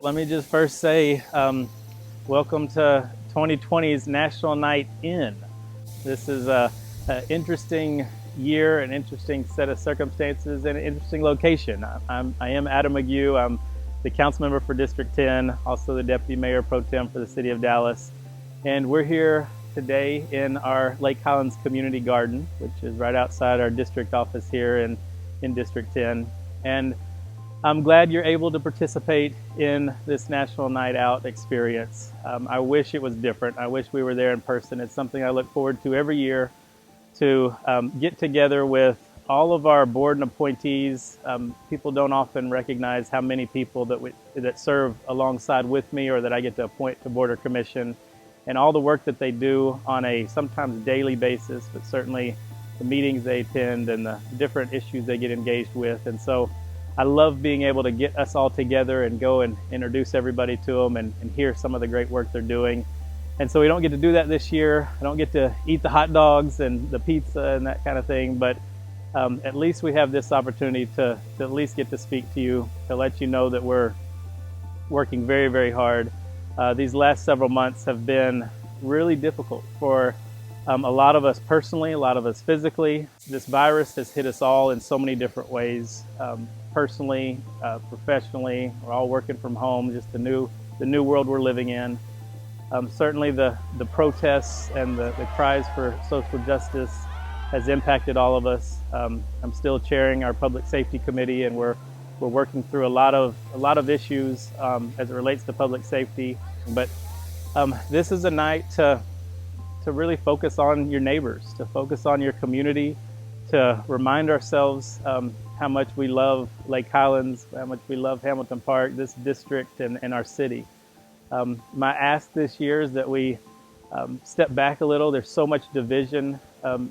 Let me just first say welcome to 2020's National Night In. This is an interesting year, an interesting set of circumstances, and an interesting location. I am Adam McGouh. I'm the council member for District 10, also the deputy mayor pro tem for the city of Dallas. And we're here today in our Lake Highlands Community Garden, which is right outside our district office here in District 10. And I'm glad you're able to participate in this National Night Out experience. I wish it was different. I wish we were there in person. It's something I look forward to every year, to get together with all of our board and appointees. People don't often recognize how many people that serve alongside with me or that I get to appoint to board or commission, and all the work that they do on a sometimes daily basis, but certainly the meetings they attend and the different issues they get engaged with. And so I love being able to get us all together and go and introduce everybody to them and hear some of the great work they're doing. And so we don't get to do that this year. I don't get to eat the hot dogs and the pizza and that kind of thing, but at least we have this opportunity to at least get to speak to you, to let you know that we're working very, very hard. These last several months have been really difficult for a lot of us personally, a lot of us physically. This virus has hit us all in so many different ways. Personally, professionally, we're all working from home, just the new world we're living in. Certainly the protests and the cries for social justice has impacted all of us. I'm still chairing our public safety committee, and we're working through a lot of issues as it relates to public safety. But this is a night to really focus on your neighbors, to focus on your community, to remind ourselves how much we love Lake Highlands, how much we love Hamilton Park, this district, and our city. My ask this year is that we step back a little. There's so much division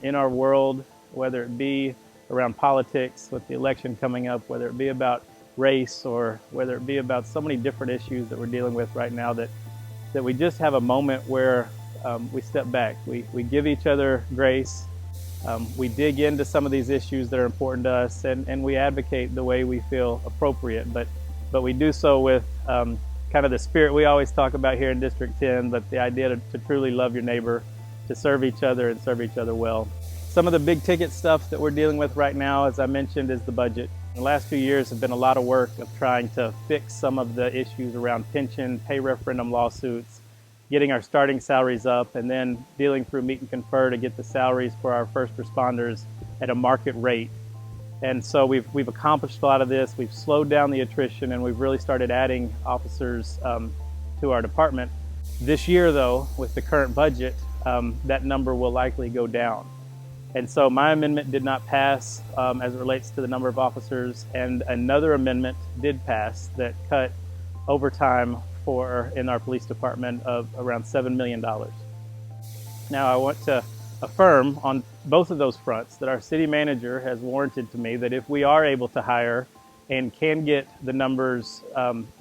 in our world, whether it be around politics with the election coming up, whether it be about race, or whether it be about so many different issues that we're dealing with right now, that we just have a moment where we step back. We give each other grace. We dig into some of these issues that are important to us, and we advocate the way we feel appropriate, but we do so with kind of the spirit we always talk about here in District 10, but the idea to truly love your neighbor, to serve each other and serve each other well. Some of the big ticket stuff that we're dealing with right now, as I mentioned, is the budget. The last few years have been a lot of work of trying to fix some of the issues around pension, pay referendum lawsuits, getting our starting salaries up, and then dealing through meet and confer to get the salaries for our first responders at a market rate. And so we've accomplished a lot of this. We've slowed down the attrition, and we've really started adding officers to our department. This year, though, with the current budget, that number will likely go down. And so my amendment did not pass as it relates to the number of officers, and another amendment did pass that cut overtime in our police department of around $7 million. Now, I want to affirm on both of those fronts that our city manager has warranted to me that if we are able to hire and can get the numbers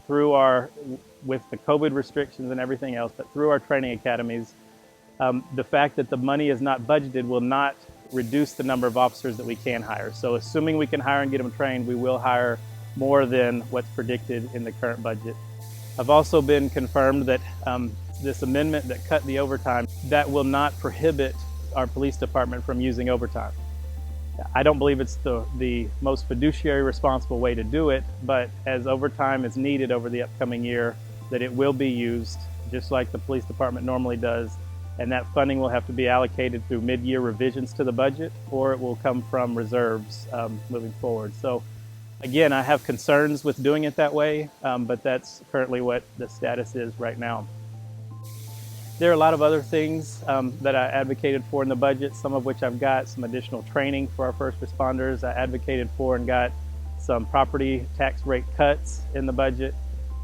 with the COVID restrictions and everything else, but through our training academies, the fact that the money is not budgeted will not reduce the number of officers that we can hire. So assuming we can hire and get them trained, we will hire more than what's predicted in the current budget. I've also been confirmed that this amendment that cut the overtime, that will not prohibit our police department from using overtime. I don't believe it's the most fiduciary responsible way to do it, but as overtime is needed over the upcoming year, that it will be used just like the police department normally does, and that funding will have to be allocated through mid-year revisions to the budget, or it will come from reserves moving forward. So again, I have concerns with doing it that way, but that's currently what the status is right now. There are a lot of other things that I advocated for in the budget, some of which I've got some additional training for our first responders. I advocated for and got some property tax rate cuts in the budget.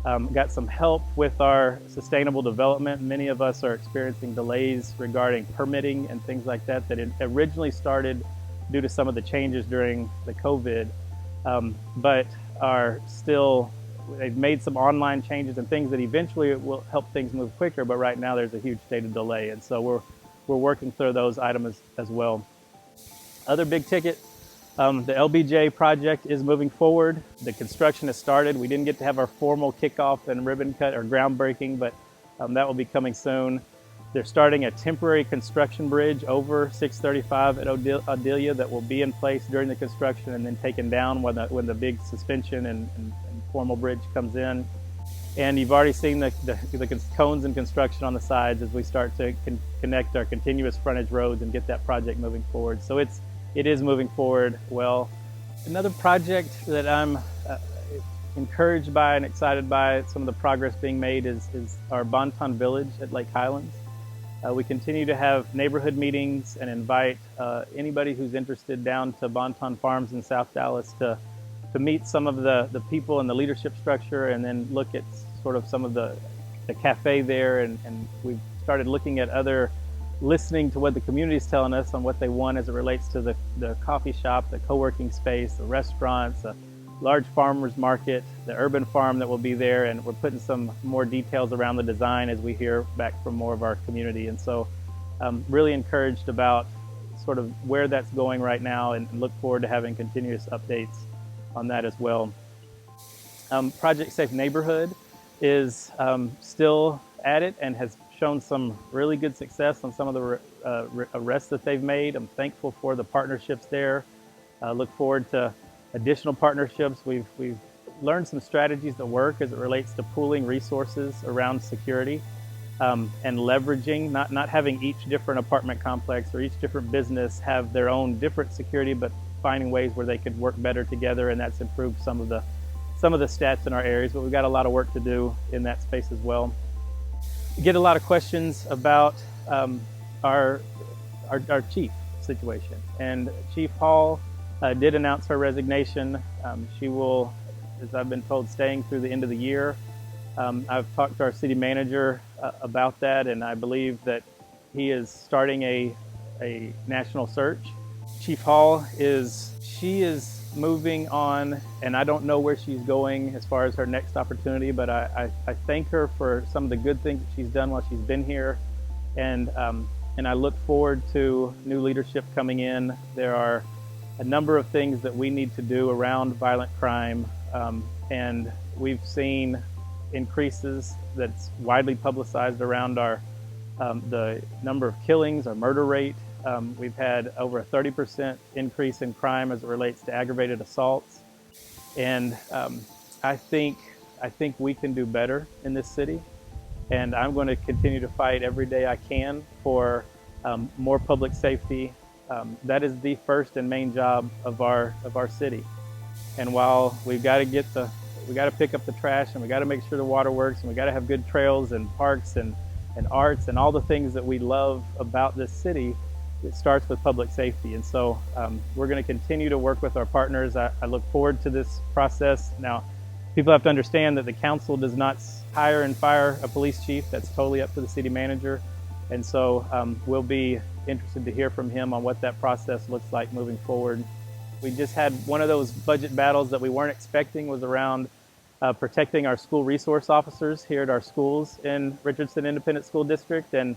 Got some help with our sustainable development. Many of us are experiencing delays regarding permitting and things like that that originally started due to some of the changes during the COVID, but are still, they've made some online changes and things that eventually will help things move quicker, but right now there's a huge state of delay, and so we're working through those items as well. Other big ticket The LBJ project is moving forward. The construction has started. We didn't get to have our formal kickoff and ribbon cut or groundbreaking, but that will be coming soon. They're starting a temporary construction bridge over 635 at Odelia that will be in place during the construction and then taken down when the big suspension and formal bridge comes in. And you've already seen the cones and construction on the sides as we start to connect our continuous frontage roads and get that project moving forward. So it is moving forward well. Another project that I'm encouraged by and excited by some of the progress being made is our Bonton Village at Lake Highlands. We continue to have neighborhood meetings and invite anybody who's interested down to Bonton Farms in South Dallas to meet some of the people in the leadership structure and then look at sort of some of the cafe there. And we've started looking at listening to what the community is telling us on what they want as it relates to the coffee shop, the co-working space, the restaurants, the large farmers market, the urban farm that will be there, and we're putting some more details around the design as we hear back from more of our community. And so I'm really encouraged about sort of where that's going right now and look forward to having continuous updates on that as well. Project Safe Neighborhood is still at it and has shown some really good success on some of the arrests that they've made. I'm thankful for the partnerships there. Look forward to additional partnerships. We've learned some strategies that work as it relates to pooling resources around security and leveraging, not having each different apartment complex or each different business have their own different security, but finding ways where they could work better together, and that's improved some of the stats in our areas. But we've got a lot of work to do in that space as well. We get a lot of questions about our chief situation, and Chief Hall did announce her resignation. She will, as I've been told, staying through the end of the year. I've talked to our city manager about that, and I believe that he is starting a national search. Chief Hall is moving on, and I don't know where she's going as far as her next opportunity, but I thank her for some of the good things that she's done while she's been here, and I look forward to new leadership coming in. There are a number of things that we need to do around violent crime, and we've seen increases that's widely publicized around the number of killings, our murder rate. We've had over a 30% increase in crime as it relates to aggravated assaults, and I think we can do better in this city, and I'm going to continue to fight every day I can for more public safety. That is the first and main job of our city. And while we've got to pick up the trash, and we got to make sure the water works, and we got to have good trails and parks and arts and all the things that we love about this city, it starts with public safety. And so we're going to continue to work with our partners. I look forward to this process. Now, people have to understand that the council does not hire and fire a police chief. That's totally up to the city manager. And so we'll be interested to hear from him on what that process looks like moving forward. We just had one of those budget battles that we weren't expecting, was around protecting our school resource officers here at our schools in Richardson Independent School District. And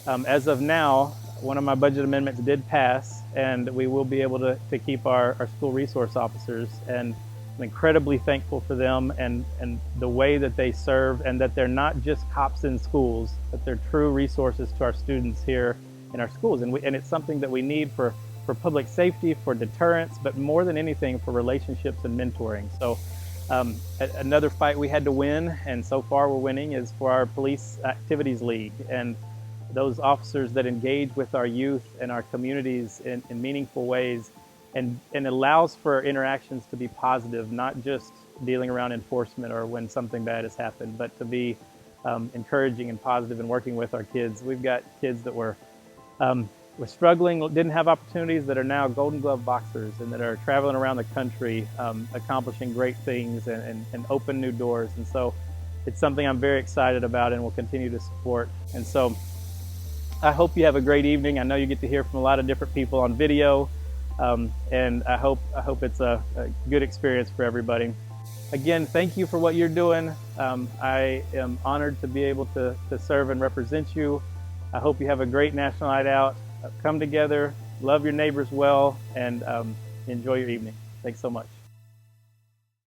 as of now, one of my budget amendments did pass, and we will be able to keep our school resource officers. And I'm incredibly thankful for them and the way that they serve, and that they're not just cops in schools, but they're true resources to our students here in our schools. And it's something that we need for public safety, for deterrence, but more than anything for relationships and mentoring. So another fight we had to win, and so far we're winning, is for our Police Activities League, and those officers that engage with our youth and our communities in meaningful ways, and allows for interactions to be positive, not just dealing around enforcement or when something bad has happened, but to be encouraging and positive and working with our kids. We've got kids that were struggling, didn't have opportunities, that are now Golden Glove boxers and that are traveling around the country, accomplishing great things and open new doors. And so it's something I'm very excited about and will continue to support. And so I hope you have a great evening. I know you get to hear from a lot of different people on video, and I hope it's a good experience for everybody. Again, thank you for what you're doing. I am honored to be able to serve and represent you. I hope you have a great National Night Out. Come together, love your neighbors well, and enjoy your evening. Thanks so much.